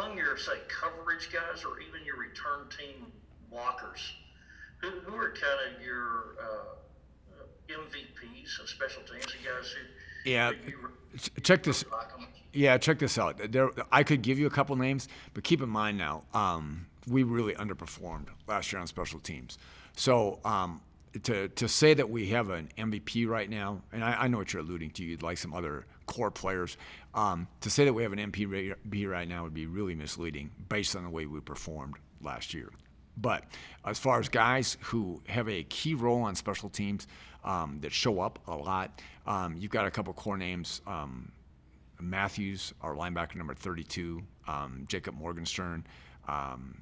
among your, say, coverage guys or even your return team blockers, who are kind of your MVPs of special teams, the guys who Yeah, you check this. like them? Yeah, check this out. I could give you a couple names, but keep in mind now, we really underperformed last year on special teams. So to say that we have an MVP right now, and I know what you're alluding to, you'd like some other core players. To say that we have an MVP right now would be really misleading based on the way we performed last year. But as far as guys who have a key role on special teams that show up a lot, you've got a couple core names. Matthews, our linebacker number 32, Jacob Morgenstern,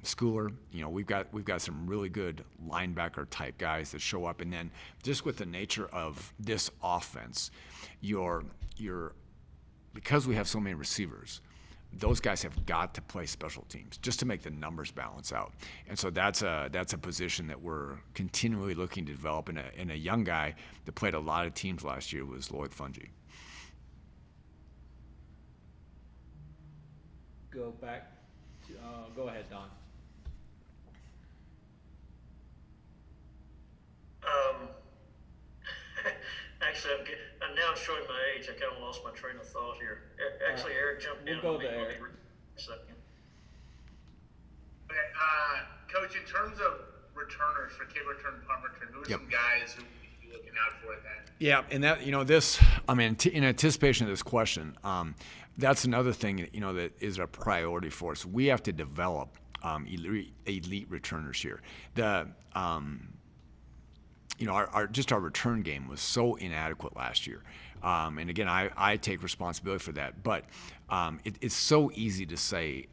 Schooler. We've got some really good linebacker type guys that show up, and then just with the nature of this offense, because we have so many receivers, those guys have got to play special teams just to make the numbers balance out. And so that's a position that we're continually looking to develop. And a young guy that played a lot of teams last year was Loic Fungi. Go back to, go ahead, Don. Actually, I'm now showing my age. I kind of lost my train of thought here. Actually, Eric jumped in. We'll go to Eric. A second. Okay, Coach, in terms of returners for kick return, punt return, who are some guys who you're looking out for at that? Yeah, and that in anticipation of this question, that's another thing that is a priority for us. We have to develop elite returners here. Our return game was so inadequate last year. And again, I take responsibility for that. But it's so easy to say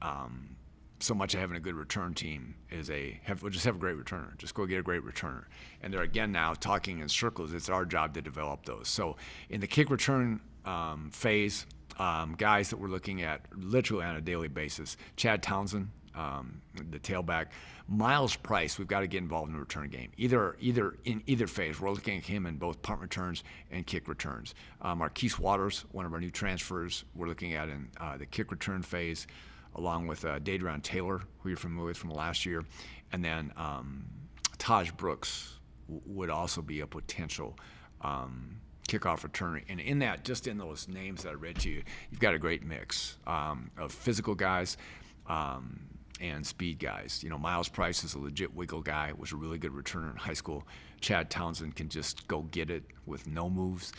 so much of having a good return team is just have a great returner. Just go get a great returner. And they're, again, now talking in circles. It's our job to develop those. So in the kick return phase, guys that we're looking at literally on a daily basis, Chad Townsend, the tailback. Miles Price, we've got to get involved in the return game. Either in either phase. We're looking at him in both punt returns and kick returns. Marquis Waters, one of our new transfers, we're looking at in the kick return phase, along with Dadron Taylor, who you're familiar with from last year. And then Taj Brooks would also be a potential kickoff returner. And in that, just in those names that I read to you, you've got a great mix of physical guys and speed guys. Miles Price is a legit wiggle guy, was a really good returner in high school. Chad Townsend can just go get it with no moves.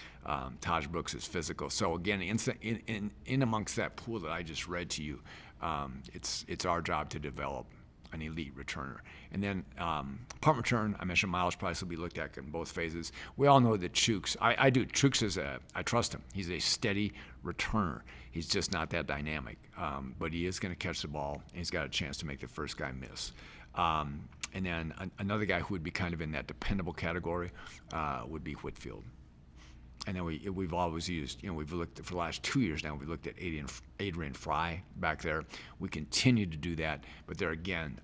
Taj Brooks is physical. So again, in amongst that pool that I just read to you, it's our job to develop an elite returner. And then punt return, I mentioned Miles Price will be looked at in both phases. We all know that Chooks, I do. Chooks I trust him. He's a steady returner. He's just not that dynamic. But he is going to catch the ball, and he's got a chance to make the first guy miss. And then another guy who would be kind of in that dependable category would be Whitfield. And then we've always used, we've looked for the last 2 years now, we've looked at Adrian Fry back there. We continue to do that, but there again,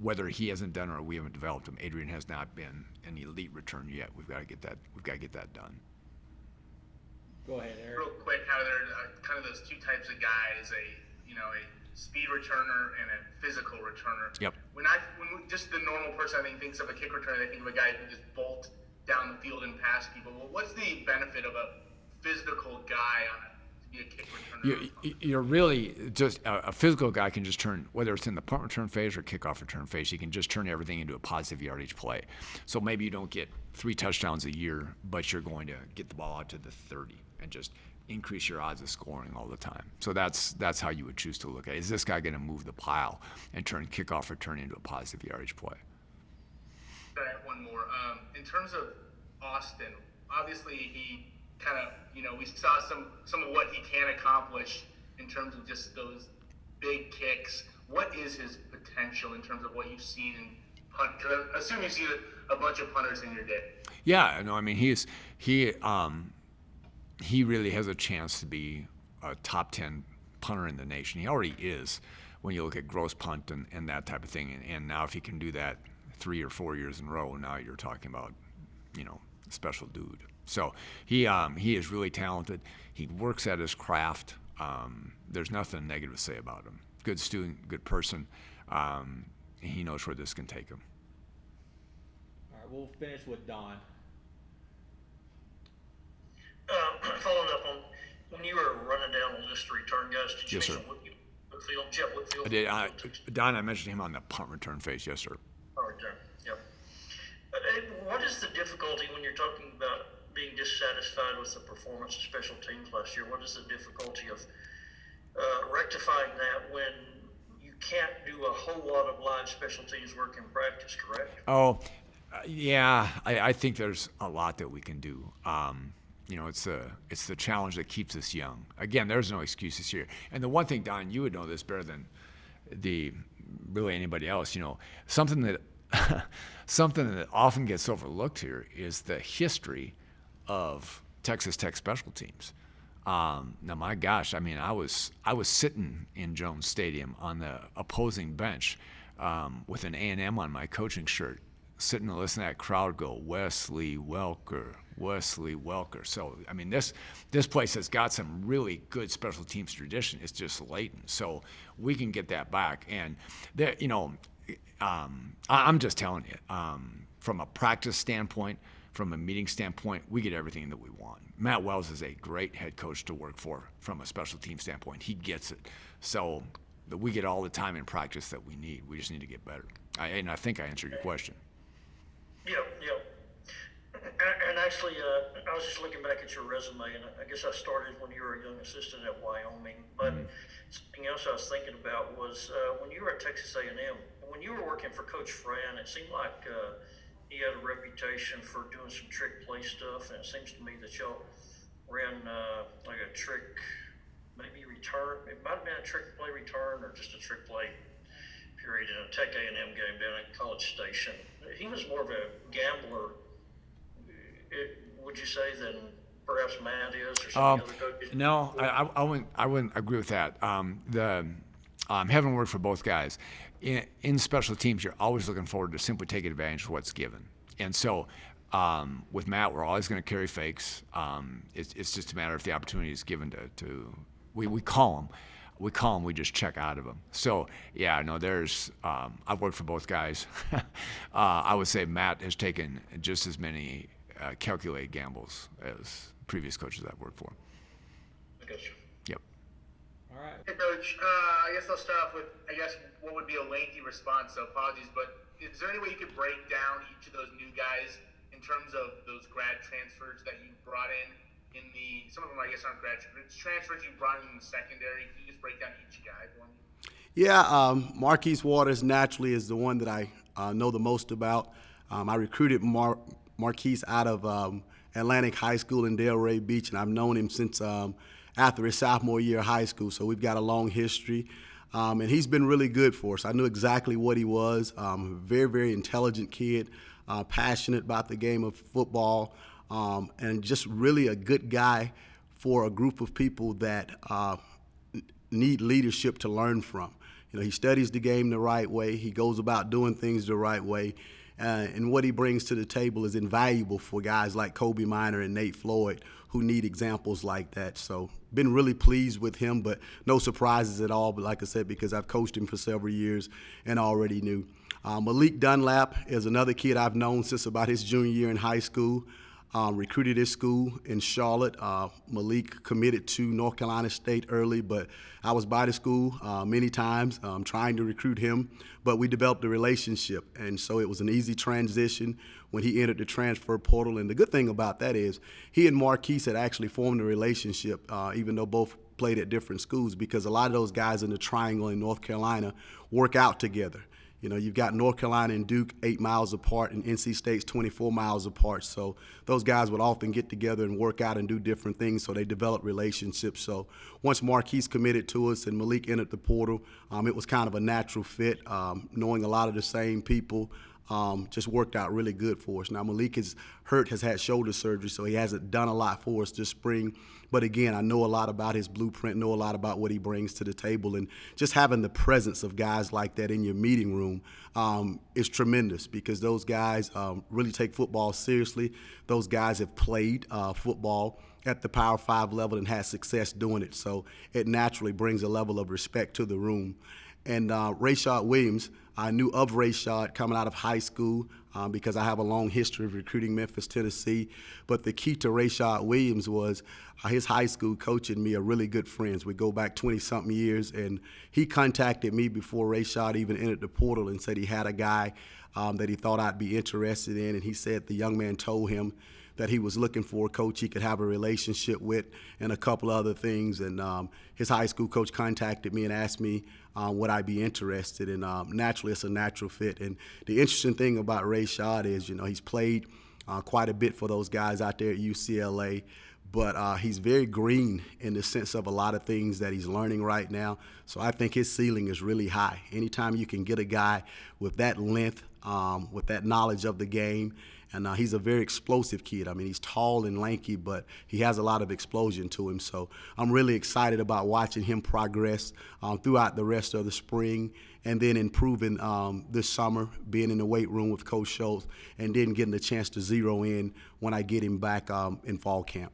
whether he hasn't done or we haven't developed him, Adrian has not been an elite return yet. We've got to get that done. Go ahead, Eric. Real quick, how there are kind of those two types of guys, a speed returner and a physical returner. Yep. Just the normal person, I think, thinks of a kick returner, they think of a guy who can just bolt down the field and pass people. Well, what's the benefit of a physical guy to be a kick returner? You're really just a physical guy can just turn, whether it's in the punt return phase or kickoff return phase, he can just turn everything into a positive yardage play. So maybe you don't get 3 touchdowns a year, but you're going to get the ball out to the 30 and just increase your odds of scoring all the time. So that's how you would choose to look at it. Is this guy going to move the pile and turn kickoff return into a positive yardage play? I have one more. In terms of Austin, obviously he kind of, we saw some of what he can accomplish in terms of just those big kicks. What is his potential in terms of what you've seen in punt? Because I assume you've seen a bunch of punters in your day. Yeah, no, I mean he really has a chance to be a top 10 punter in the nation. He already is when you look at gross punt and that type of thing. And now if he can do that 3 or 4 years in a row, now you're talking about, special dude. So he is really talented. He works at his craft. There's nothing negative to say about him. Good student, good person. He knows where this can take him. All right, we'll finish with Don. Following up on when you were running down the list of return guys, did you Yes, sir. mention Whitfield, Jeff Whitfield? I did. Don, I mentioned him on the punt return phase. Yes, sir. Oh, return. Yep. What is the difficulty when you're talking about being dissatisfied with the performance of special teams last year? What is the difficulty of rectifying that when you can't do a whole lot of live special teams work in practice, correct? Oh, yeah. I think there's a lot that we can do. It's the challenge that keeps us young. Again, there's no excuses here. And the one thing, Don, you would know this better than really anybody else. Something that something that often gets overlooked here is the history of Texas Tech special teams. Now, my gosh, I was sitting in Jones Stadium on the opposing bench with an A&M on my coaching shirt, sitting and listening to that crowd go, Wesley Welker, Wesley Welker. So, this place has got some really good special teams tradition. It's just latent. So we can get that back. And, I'm just telling you, from a practice standpoint, from a meeting standpoint, we get everything that we want. Matt Wells is a great head coach to work for from a special team standpoint. He gets it. So we get all the time in practice that we need. We just need to get better. And I think I answered your question. Yep. And actually, I was just looking back at your resume, and I guess I started when you were a young assistant at Wyoming. But something else I was thinking about was when you were at Texas A&M, when you were working for Coach Fran, it seemed like he had a reputation for doing some trick play stuff, and it seems to me that y'all ran like a trick, maybe return. It might have been a trick play return or just a trick play period in a Tech A&M game down at College Station. He was more of a gambler, would you say, than perhaps Matt is or some of the other coaches? No, I wouldn't agree with that. Having worked for both guys, in special teams, you're always looking forward to simply taking advantage of what's given. And so with Matt, we're always going to carry fakes. It's just a matter if the opportunity is given to we call them. We just check out of them. So, yeah, no, I've worked for both guys. I would say Matt has taken just as many calculated gambles as previous coaches I've worked for. Gotcha. Yep. All right. Hey, Coach, I guess I'll start off with, what would be a lengthy response, so apologies, but is there any way you could break down each of those new guys in terms of those grad transfers that you brought in some of them, I guess, aren't grad transfers you brought in the secondary? Can you just break down each guy for me? Yeah, Marquis Waters naturally is the one that I know the most about. I recruited Marquis out of Atlantic High School in Delray Beach, and I've known him since after his sophomore year of high school, so we've got a long history. And he's been really good for us. I knew exactly what he was. Very, very intelligent kid, passionate about the game of football, and just really a good guy for a group of people that need leadership to learn from. He studies the game the right way. He goes about doing things the right way. And what he brings to the table is invaluable for guys like Kobe Minor and Nate Floyd who need examples like that. So been really pleased with him, but no surprises at all. But like I said, because I've coached him for several years and already knew. Malik Dunlap is another kid I've known since about his junior year in high school. Recruited his school in Charlotte. Malik committed to North Carolina State early, but I was by the school many times trying to recruit him, but we developed a relationship, and so it was an easy transition when he entered the transfer portal. And the good thing about that is he and Marquis had actually formed a relationship, even though both played at different schools, because a lot of those guys in the triangle in North Carolina work out together. You've got North Carolina and Duke 8 miles apart, and NC State's 24 miles apart. So those guys would often get together and work out and do different things, so they develop relationships. So once Marquis committed to us and Malik entered the portal, it was kind of a natural fit. Knowing a lot of the same people just worked out really good for us. Now, Malik has had shoulder surgery, so he hasn't done a lot for us this spring. But again, I know a lot about his blueprint, know a lot about what he brings to the table, and just having the presence of guys like that in your meeting room is tremendous, because those guys really take football seriously. Those guys have played football, at the Power 5 level and has success doing it. So it naturally brings a level of respect to the room. And Rashad Williams, I knew of Rashad coming out of high school because I have a long history of recruiting Memphis, Tennessee. But the key to Rashad Williams was his high school coach and me are really good friends. We go back 20-something years, and he contacted me before Rashad even entered the portal and said he had a guy that he thought I'd be interested in, and he said the young man told him that he was looking for a coach he could have a relationship with and a couple other things. And his high school coach contacted me and asked me would I be interested. And naturally, it's a natural fit. And the interesting thing about Rashad is, he's played quite a bit for those guys out there at UCLA, but he's very green in the sense of a lot of things that he's learning right now. So I think his ceiling is really high. Anytime you can get a guy with that length, with that knowledge of the game, and he's a very explosive kid. I mean, he's tall and lanky, but he has a lot of explosion to him. So I'm really excited about watching him progress throughout the rest of the spring, and then improving this summer, being in the weight room with Coach Schultz, and then getting the chance to zero in when I get him back in fall camp.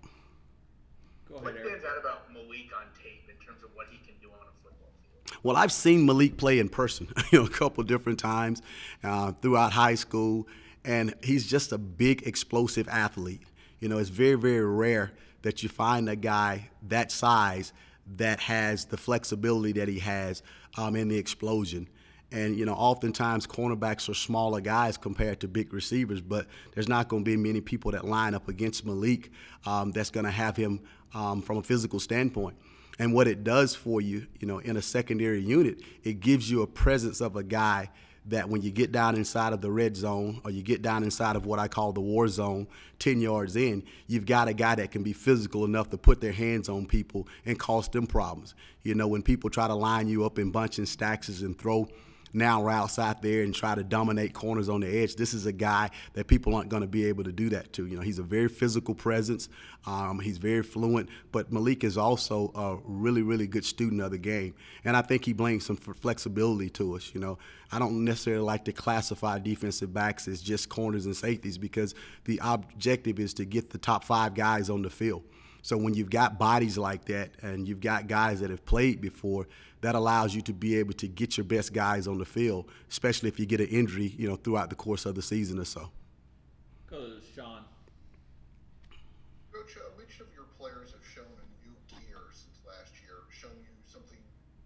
Go ahead, What Eric. stands out about Malik on tape in terms of what he can do on a football field? Well, I've seen Malik play in person, a couple different times throughout high school. And he's just a big, explosive athlete. It's very, very rare that you find a guy that size that has the flexibility that he has in the explosion. And, oftentimes cornerbacks are smaller guys compared to big receivers, but there's not going to be many people that line up against Malik that's going to have him from a physical standpoint. And what it does for you, in a secondary unit, it gives you a presence of a guy that when you get down inside of the red zone, or you get down inside of what I call the war zone, 10 yards in, you've got a guy that can be physical enough to put their hands on people and cause them problems. When people try to line you up in bunch and stacks and throw now routes out there and try to dominate corners on the edge, this is a guy that people aren't going to be able to do that to. He's a very physical presence. He's very fluent, but Malik is also a really, really good student of the game. And I think he brings some flexibility to us. I don't necessarily like to classify defensive backs as just corners and safeties, because the objective is to get the top 5 guys on the field. So when you've got bodies like that and you've got guys that have played before, that allows you to be able to get your best guys on the field, especially if you get an injury, throughout the course of the season or so. Go to Sean. Coach, which of your players have shown a new gear since last year, shown you something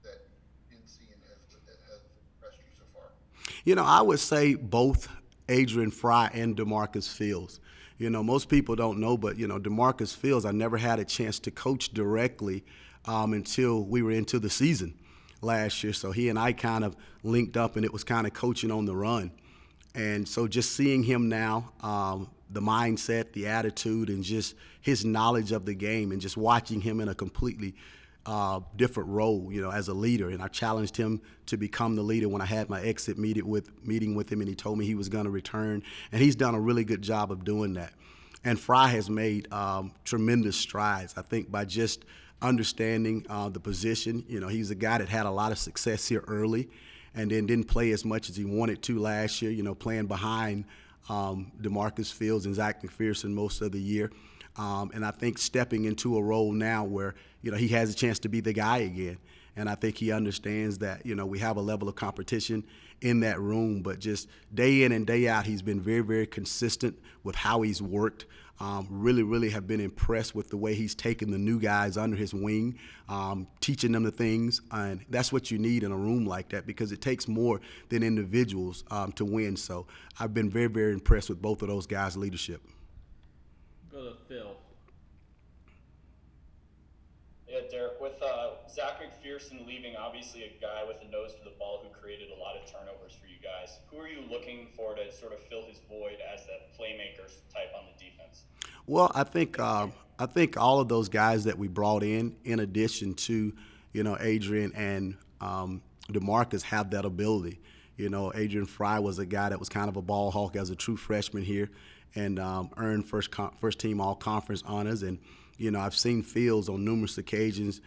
that you didn't see and have impressed you so far? I would say both Adrian Fry and DeMarcus Fields. Most people don't know, but, DeMarcus Fields, I never had a chance to coach directly until we were into the season last year. So he and I kind of linked up, and it was kind of coaching on the run. And so just seeing him now, the mindset, the attitude, and just his knowledge of the game, and just watching him in a completely different role, as a leader. And I challenged him to become the leader when I had my exit meeting with him, and he told me he was going to return. And he's done a really good job of doing that. And Fry has made tremendous strides, I think, by just understanding the position. He's a guy that had a lot of success here early, and then didn't play as much as he wanted to last year, playing behind DeMarcus Fields and Zach McPherson most of the year. And I think stepping into a role now where, he has a chance to be the guy again. And I think he understands that, we have a level of competition in that room, but just day in and day out, he's been very, very consistent with how he's worked. Really, really have been impressed with the way he's taken the new guys under his wing, teaching them the things. And that's what you need in a room like that, because it takes more than individuals to win. So I've been very, very impressed with both of those guys' leadership. Go to Phil. Yeah, Derek, with Zach McPherson leaving, obviously a guy with a nose for the ball who created a lot of turnovers for you guys, who are you looking for to sort of fill his void as that playmaker type on the defense? Well, I think all of those guys that we brought in addition to, Adrian and DeMarcus, have that ability. Adrian Fry was a guy that was kind of a ball hawk as a true freshman here, and earned first team all conference honors. And I've seen Fields on numerous occasions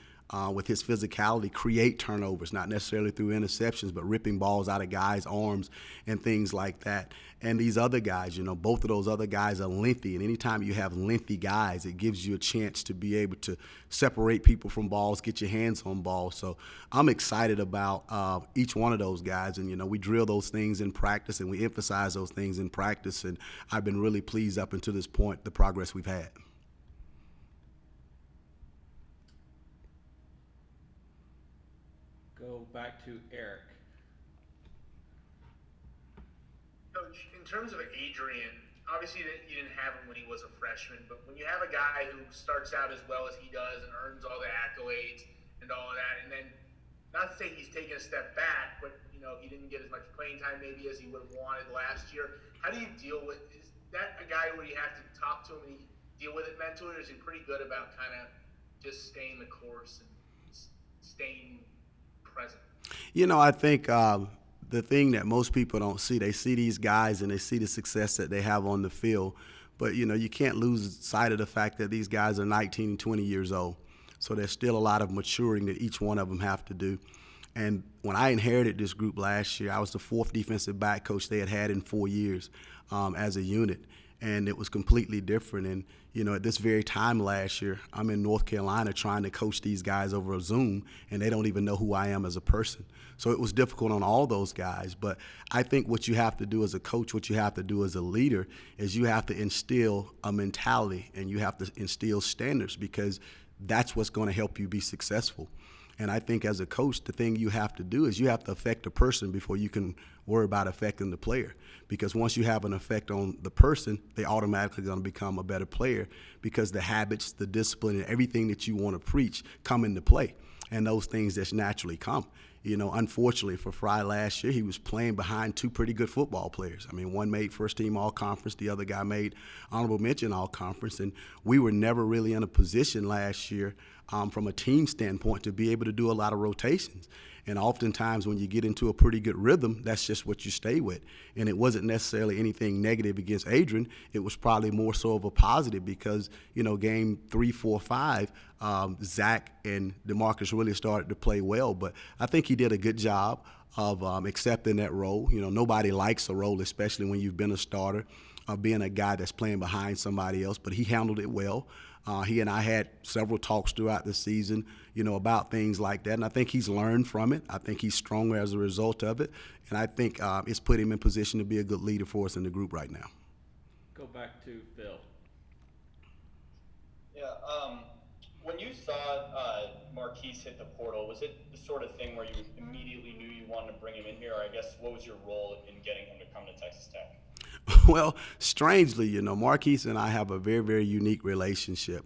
with his physicality, create turnovers, not necessarily through interceptions, but ripping balls out of guys' arms and things like that. And these other guys, both of those other guys are lengthy. And anytime you have lengthy guys, it gives you a chance to be able to separate people from balls, get your hands on balls. So I'm excited about each one of those guys. And, we drill those things in practice and we emphasize those things in practice. And I've been really pleased up until this point, the progress we've had. Go back to Eric. Coach, in terms of Adrian, obviously you didn't have him when he was a freshman, but when you have a guy who starts out as well as he does and earns all the accolades and all of that, and then not to say he's taken a step back, but he didn't get as much playing time maybe as he would have wanted last year. How do you deal with? Is that a guy where you have to talk to him and deal with it mentally, or is he pretty good about kind of just staying the course and staying present? I think the thing that most people don't see, they see these guys and they see the success that they have on the field, but you can't lose sight of the fact that these guys are 19 and 20 years old. So there's still a lot of maturing that each one of them have to do. And when I inherited this group last year, I was the fourth defensive back coach they had in 4 years as a unit. And it was completely different. And, at this very time last year, I'm in North Carolina trying to coach these guys over a Zoom, and they don't even know who I am as a person. So it was difficult on all those guys. But I think what you have to do as a coach, what you have to do as a leader, is you have to instill a mentality and you have to instill standards, because that's what's going to help you be successful. And I think as a coach, the thing you have to do is you have to affect the person before you can worry about affecting the player. Because once you have an effect on the person, they automatically going to become a better player, because the habits, the discipline, and everything that you want to preach come into play. And those things just naturally come. Unfortunately for Fry last year, he was playing behind two pretty good football players. I mean, one made first team all-conference, the other guy made honorable mention all-conference, and we were never really in a position last year from a team standpoint to be able to do a lot of rotations. And oftentimes when you get into a pretty good rhythm, that's just what you stay with. And it wasn't necessarily anything negative against Adrian. It was probably more so of a positive because, game 3, 4, 5, Zach and DeMarcus really started to play well. But I think he did a good job of accepting that role. Nobody likes a role, especially when you've been a starter, being a guy that's playing behind somebody else. But he handled it well. He and I had several talks throughout the season, about things like that. And I think he's learned from it. I think he's stronger as a result of it. And I think it's put him in position to be a good leader for us in the group right now. Go back to Phil. Yeah, when you saw Marquis hit the portal, was it the sort of thing where you immediately knew you wanted to bring him in here? Or I guess what was your role in getting him to come to Texas Tech? Well, strangely, Marquis and I have a very, very unique relationship.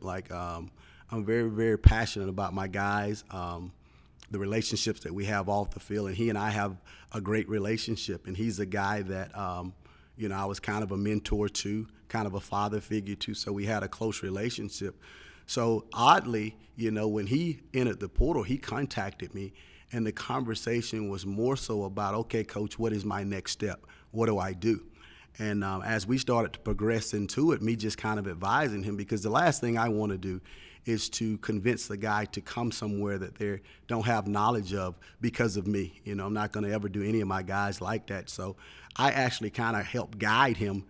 I'm very, very passionate about my guys, the relationships that we have off the field, and he and I have a great relationship. And he's a guy that, I was kind of a mentor to, kind of a father figure to, so we had a close relationship. So oddly, when he entered the portal, he contacted me, and the conversation was more so about, okay, Coach, what is my next step? What do I do? And as we started to progress into it, me just kind of advising him, because the last thing I want to do is to convince the guy to come somewhere that they don't have knowledge of because of me. I'm not going to ever do any of my guys like that. So I actually kind of helped guide him,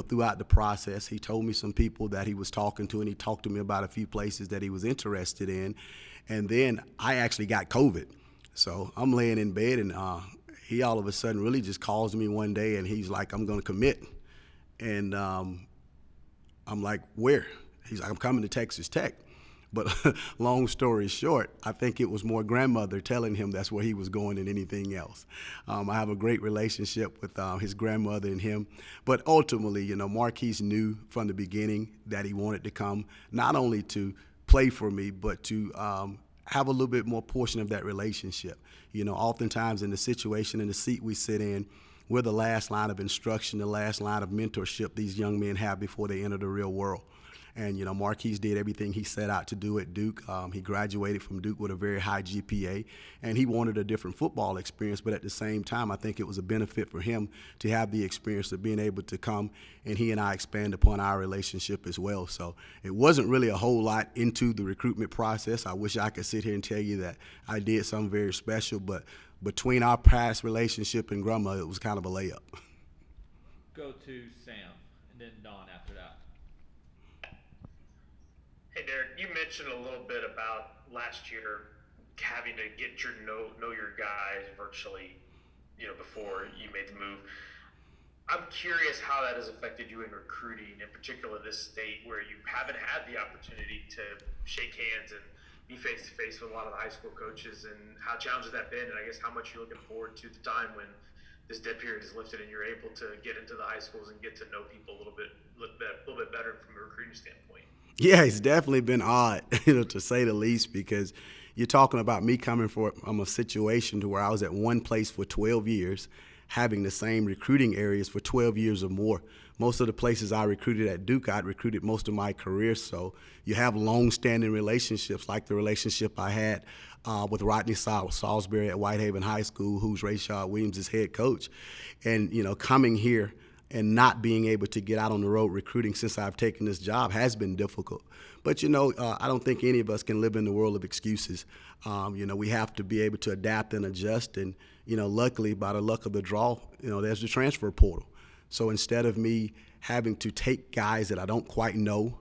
throughout the process. He told me some people that he was talking to, and he talked to me about a few places that he was interested in. And then I actually got COVID. So I'm laying in bed, and he all of a sudden really just calls me one day, and he's like, I'm going to commit. And I'm like, where? He's like, I'm coming to Texas Tech. But long story short, I think it was more grandmother telling him that's where he was going than anything else. I have a great relationship with his grandmother and him. But ultimately, Marquis knew from the beginning that he wanted to come, not only to play for me, but to have a little bit more portion of that relationship. Oftentimes in the situation, in the seat we sit in, we're the last line of instruction, the last line of mentorship these young men have before they enter the real world. And, Marquis did everything he set out to do at Duke. He graduated from Duke with a very high GPA, and he wanted a different football experience. But at the same time, I think it was a benefit for him to have the experience of being able to come, and he and I expand upon our relationship as well. So it wasn't really a whole lot into the recruitment process. I wish I could sit here and tell you that I did something very special, but between our past relationship and Grandma, it was kind of a layup. Go to Sam, and then Don after that. Hey Derek, you mentioned a little bit about last year having to get your know your guys virtually, before you made the move. I'm curious how that has affected you in recruiting, in particular this state where you haven't had the opportunity to shake hands and be face to face with a lot of the high school coaches, and how challenging has that been, and I guess how much you're looking forward to the time when this dead period is lifted and you're able to get into the high schools and get to know people a little bit better from a recruiting standpoint. Yeah, it's definitely been odd, to say the least, because you're talking about me coming from a situation to where I was at one place for 12 years, having the same recruiting areas for 12 years or more. Most of the places I recruited at Duke, I'd recruited most of my career. So you have long-standing relationships, like the relationship I had with Rodney Salisbury at Whitehaven High School, who's Rashad Williams' head coach. And, coming here and not being able to get out on the road recruiting since I've taken this job has been difficult. But, I don't think any of us can live in the world of excuses. We have to be able to adapt and adjust. And, luckily, by the luck of the draw, there's the transfer portal. So instead of me having to take guys that I don't quite know,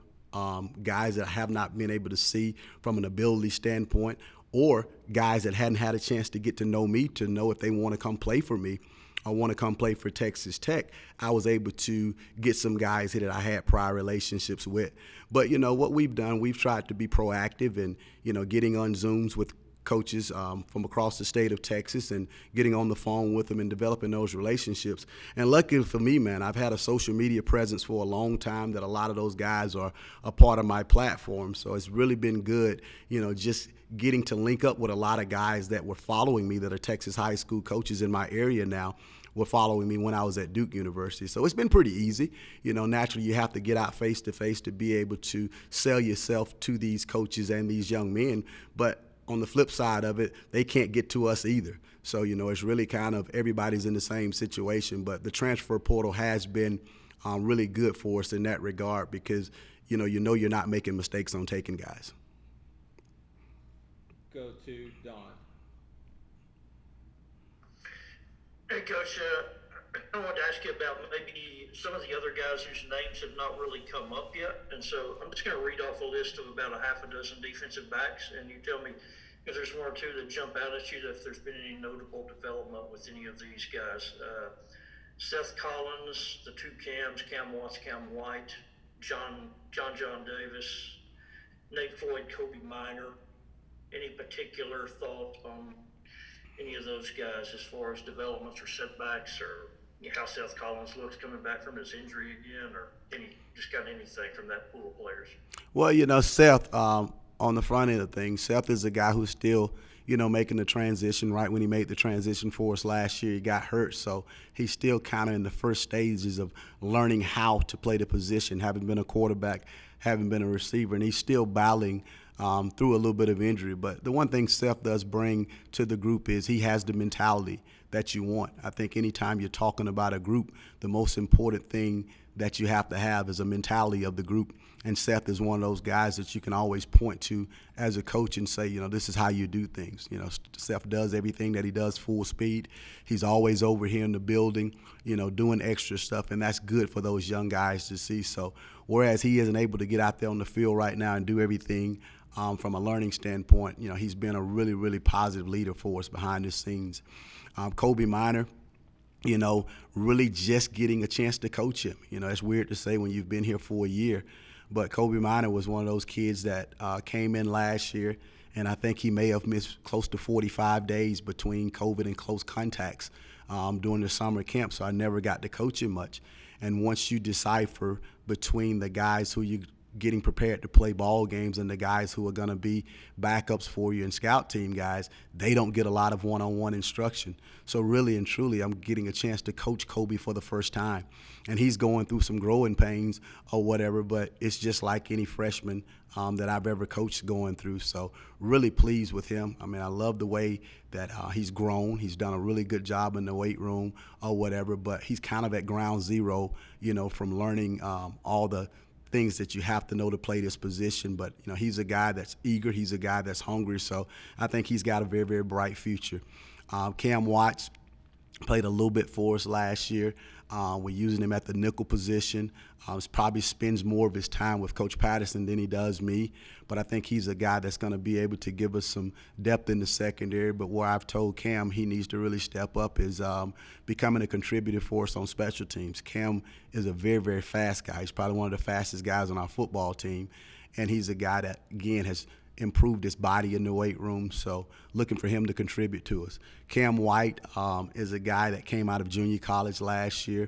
guys that I have not been able to see from an ability standpoint, or guys that hadn't had a chance to get to know me to know if they want to come play for me, I want to come play for Texas Tech, I was able to get some guys here that I had prior relationships with. But, what we've done, we've tried to be proactive and, getting on Zooms with coaches from across the state of Texas and getting on the phone with them and developing those relationships. And luckily for me, man, I've had a social media presence for a long time that a lot of those guys are a part of my platform. So it's really been good, just getting to link up with a lot of guys that were following me that are Texas high school coaches in my area now were following me when I was at Duke University. So it's been pretty easy. Naturally you have to get out face to face to be able to sell yourself to these coaches and these young men. But on the flip side of it, they can't get to us either. So, it's really kind of everybody's in the same situation. But the transfer portal has been really good for us in that regard because, you're not making mistakes on taking guys. Go to Don. Hey, Coach, I wanted to ask you about maybe some of the other guys whose names have not really come up yet. And so I'm just going to read off a list of about a half a dozen defensive backs, and you tell me if there's one or two that jump out at you, if there's been any notable development with any of these guys. Seth Collins, the two Cams, Cam Watts, Cam White, John Davis, Nate Floyd, Kobe Minor. Any particular thought on any of those guys as far as developments or setbacks, or how Seth Collins looks coming back from his injury again, or just got anything from that pool of players? Well, Seth, on the front end of things, Seth is a guy who's still, making the transition. Right when he made the transition for us last year, he got hurt. So he's still kind of in the first stages of learning how to play the position, having been a quarterback, having been a receiver, and he's still battling through a little bit of injury. But the one thing Seth does bring to the group is he has the mentality that you want. I think anytime you're talking about a group, the most important thing that you have to have is a mentality of the group. And Seth is one of those guys that you can always point to as a coach and say, this is how you do things. Seth does everything that he does full speed. He's always over here in the building, doing extra stuff, and that's good for those young guys to see. So whereas he isn't able to get out there on the field right now and do everything from a learning standpoint, he's been a really, really positive leader for us behind the scenes. Kobe Minor, really just getting a chance to coach him. It's weird to say when you've been here for a year, but Kobe Minor was one of those kids that came in last year, and I think he may have missed close to 45 days between COVID and close contacts during the summer camp, so I never got to coach him much. And once you decipher between the guys who you getting prepared to play ball games, and the guys who are going to be backups for you and scout team guys, they don't get a lot of one-on-one instruction. So really and truly, I'm getting a chance to coach Kobe for the first time. And he's going through some growing pains or whatever, but it's just like any freshman that I've ever coached going through. So really pleased with him. I mean, I love the way that he's grown. He's done a really good job in the weight room or whatever, but he's kind of at ground zero, from learning all the things that you have to know to play this position. But, he's a guy that's eager. He's a guy that's hungry. So I think he's got a very, very bright future. Cam Watts played a little bit for us last year. We're using him at the nickel position. Probably spends more of his time with Coach Patterson than he does me. But I think he's a guy that's going to be able to give us some depth in the secondary. But where I've told Cam he needs to really step up is becoming a contributor for us on special teams. Cam is a very, very fast guy. He's probably one of the fastest guys on our football team. And he's a guy that, again, has improved his body in the weight room, so looking for him to contribute to us. Cam White is a guy that came out of junior college last year,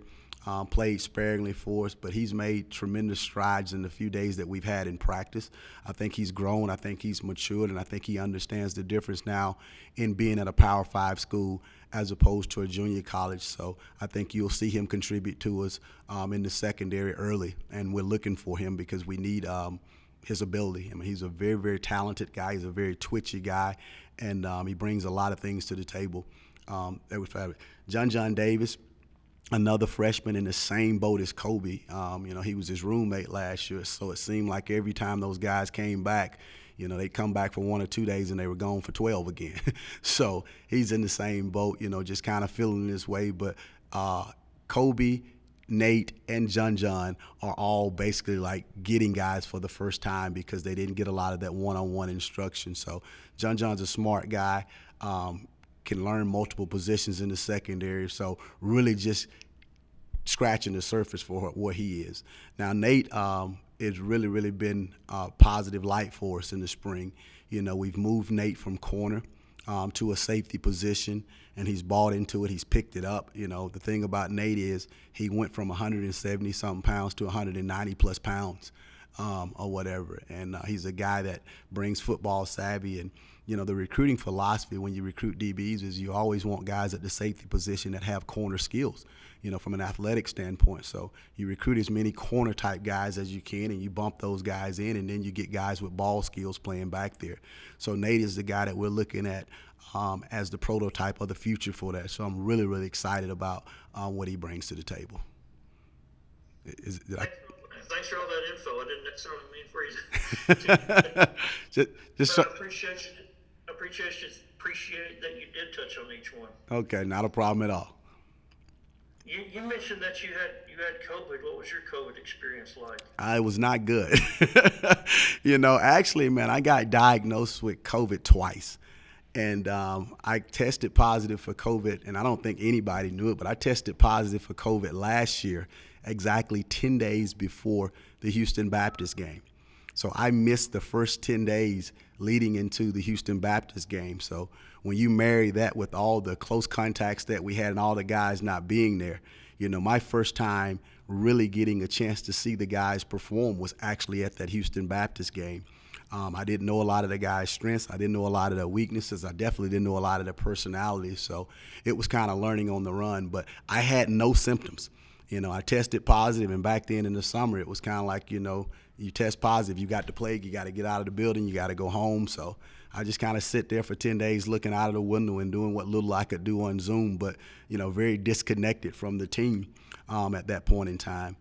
played sparingly for us, but he's made tremendous strides in the few days that we've had in practice. I think he's grown, I think he's matured, and I think he understands the difference now in being at a Power 5 school as opposed to a junior college. So I think you'll see him contribute to us in the secondary early, and we're looking for him because we need his ability. I mean, he's a very, very talented guy. He's a very twitchy guy, and he brings a lot of things to the table. John Davis, another freshman in the same boat as Kobe. He was his roommate last year, so it seemed like every time those guys came back, they'd come back for 1 or 2 days and they were gone for 12 again. So he's in the same boat, just kind of feeling this way. But Kobe, Nate, and John are all basically like getting guys for the first time because they didn't get a lot of that one-on-one instruction. So John's a smart guy, can learn multiple positions in the secondary. So really just scratching the surface for what he is. Now Nate has really, really been a positive light for us in the spring. We've moved Nate from corner to a safety position, and he's bought into it. He's picked it up. The thing about Nate is he went from 170-something pounds to 190-plus pounds or whatever. And he's a guy that brings football savvy. And, the recruiting philosophy when you recruit DBs is you always want guys at the safety position that have corner skills, from an athletic standpoint. So you recruit as many corner-type guys as you can, and you bump those guys in, and then you get guys with ball skills playing back there. So Nate is the guy that we're looking at as the prototype of the future for that. So I'm really, really excited about what he brings to the table. Thanks for all that info. I didn't necessarily mean for you. just I appreciate that you did touch on each one. Okay, not a problem at all. You mentioned that you had COVID. What was your COVID experience like? It was not good. Actually, man, I got diagnosed with COVID twice. And I tested positive for COVID, and I don't think anybody knew it, but I tested positive for COVID last year, exactly 10 days before the Houston Baptist game. So I missed the first 10 days leading into the Houston Baptist game. So when you marry that with all the close contacts that we had and all the guys not being there, my first time really getting a chance to see the guys perform was actually at that Houston Baptist game. I didn't know a lot of the guys' strengths. I didn't know a lot of their weaknesses. I definitely didn't know a lot of their personalities. So it was kind of learning on the run. But I had no symptoms. I tested positive, and back then in the summer, it was kind of like, you test positive, you got the plague, you got to get out of the building, you got to go home. So I just kind of sit there for 10 days looking out of the window and doing what little I could do on Zoom, but, very disconnected from the team at that point in time.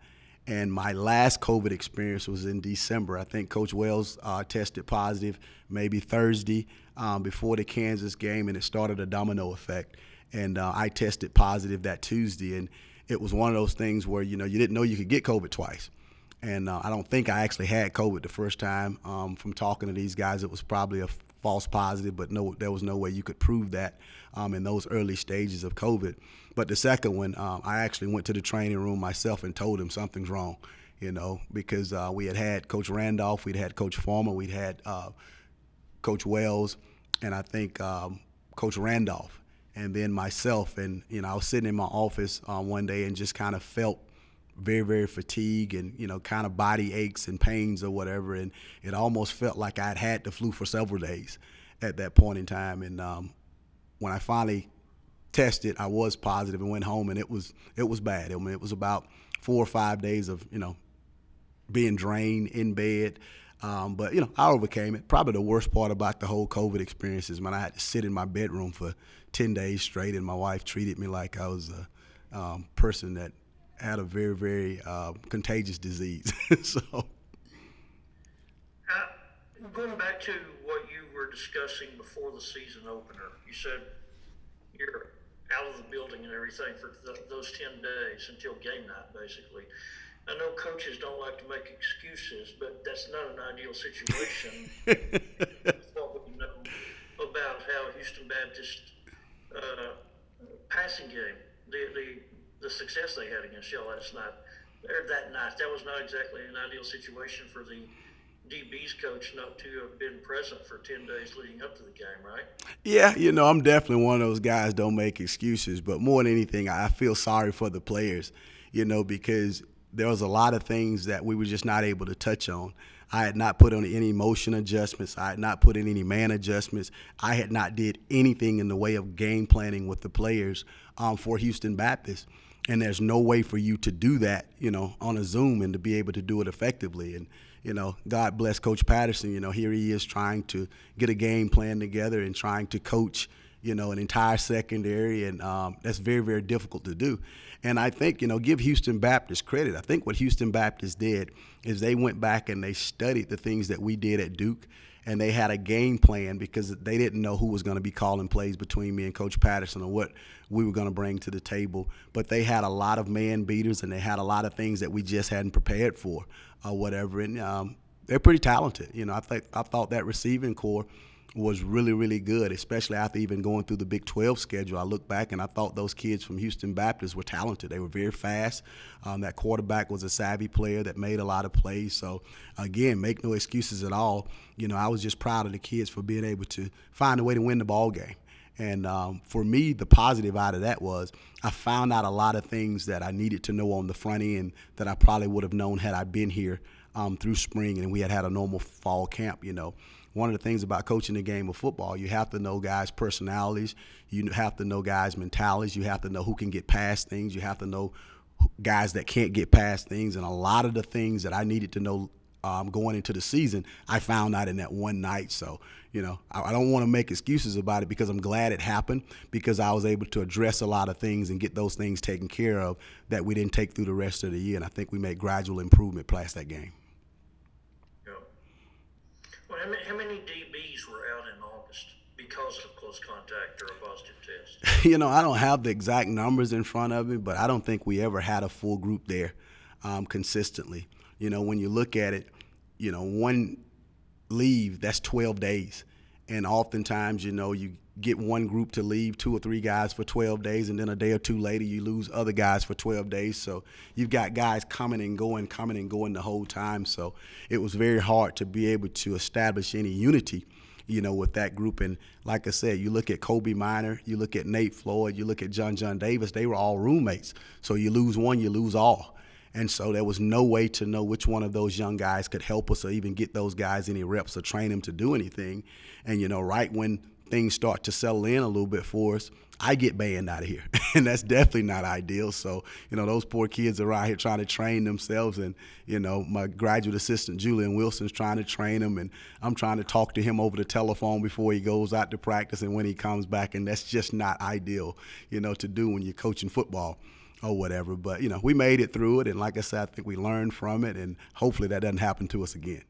And my last COVID experience was in December. I think Coach Wells tested positive maybe Thursday before the Kansas game, and it started a domino effect. And I tested positive that Tuesday, and it was one of those things where, you didn't know you could get COVID twice. And I don't think I actually had COVID the first time. From talking to these guys, it was probably a false positive, but no, there was no way you could prove that in those early stages of COVID. But the second one, I actually went to the training room myself and told him something's wrong, because we had Coach Randolph, we'd had Coach Farmer, we'd had Coach Wells, and I think Coach Randolph, and then myself. And, I was sitting in my office one day and just kind of felt very, very fatigued and, kind of body aches and pains or whatever. And it almost felt like I'd had the flu for several days at that point in time. And when I finally tested, I was positive and went home, and it was bad. I mean, it was about 4 or 5 days of, being drained in bed. But, I overcame it. Probably the worst part about the whole COVID experience is when I had to sit in my bedroom for 10 days straight, and my wife treated me like I was a person that had a very, very contagious disease. So, going back to what you were discussing before the season opener, you said you're out of the building and everything for those 10 days until game night, basically. I know coaches don't like to make excuses, but that's not an ideal situation. What we know about how Houston Baptist passing game, the success they had against y'all last night, or that night, that was not exactly an ideal situation for the DB's coach not to have been present for 10 days leading up to the game, right? Yeah, I'm definitely one of those guys don't make excuses, but more than anything, I feel sorry for the players, because there was a lot of things that we were just not able to touch on. I had not put on any motion adjustments. I had not put in any man adjustments. I had not did anything in the way of game planning with the players for Houston Baptist. And there's no way for you to do that, on a Zoom and to be able to do it effectively. And, God bless Coach Patterson. Here he is trying to get a game plan together and trying to coach, an entire secondary. And that's very, very difficult to do. And I think, give Houston Baptist credit. I think what Houston Baptist did is they went back and they studied the things that we did at Duke, and they had a game plan because they didn't know who was going to be calling plays between me and Coach Patterson or what we were going to bring to the table. But they had a lot of man beaters, and they had a lot of things that we just hadn't prepared for or whatever. And they're pretty talented. I thought that receiving core was really, really good, especially after even going through the Big 12 schedule. I look back and I thought those kids from Houston Baptist were talented. They were very fast. That quarterback was a savvy player that made a lot of plays. So, again, make no excuses at all. I was just proud of the kids for being able to find a way to win the ball game. And for me, the positive out of that was I found out a lot of things that I needed to know on the front end that I probably would have known had I been here through spring and we had a normal fall camp, One of the things about coaching the game of football, you have to know guys' personalities. You have to know guys' mentalities. You have to know who can get past things. You have to know guys that can't get past things. And a lot of the things that I needed to know going into the season, I found out in that one night. So, I don't want to make excuses about it because I'm glad it happened because I was able to address a lot of things and get those things taken care of that we didn't take through the rest of the year. And I think we made gradual improvement past that game. Well, how many DBs were out in August because of close contact or a positive test? I don't have the exact numbers in front of me, but I don't think we ever had a full group there consistently. When you look at it, one leave, that's 12 days. And oftentimes, you get one group to leave, 2 or 3 guys for 12 days, and then a day or two later you lose other guys for 12 days. So you've got guys coming and going the whole time. So it was very hard to be able to establish any unity, with that group. And like I said, you look at Kobe Minor, you look at Nate Floyd, you look at John Davis, they were all roommates. So you lose one, you lose all. And so there was no way to know which one of those young guys could help us or even get those guys any reps or train them to do anything. And, right when things start to settle in a little bit for us, I get banned out of here. And that's definitely not ideal. So, those poor kids are out here trying to train themselves. And, my graduate assistant, Julian Wilson's trying to train them. And I'm trying to talk to him over the telephone before he goes out to practice and when he comes back. And that's just not ideal, to do when you're coaching football or whatever. But, we made it through it. And like I said, I think we learned from it. And hopefully that doesn't happen to us again.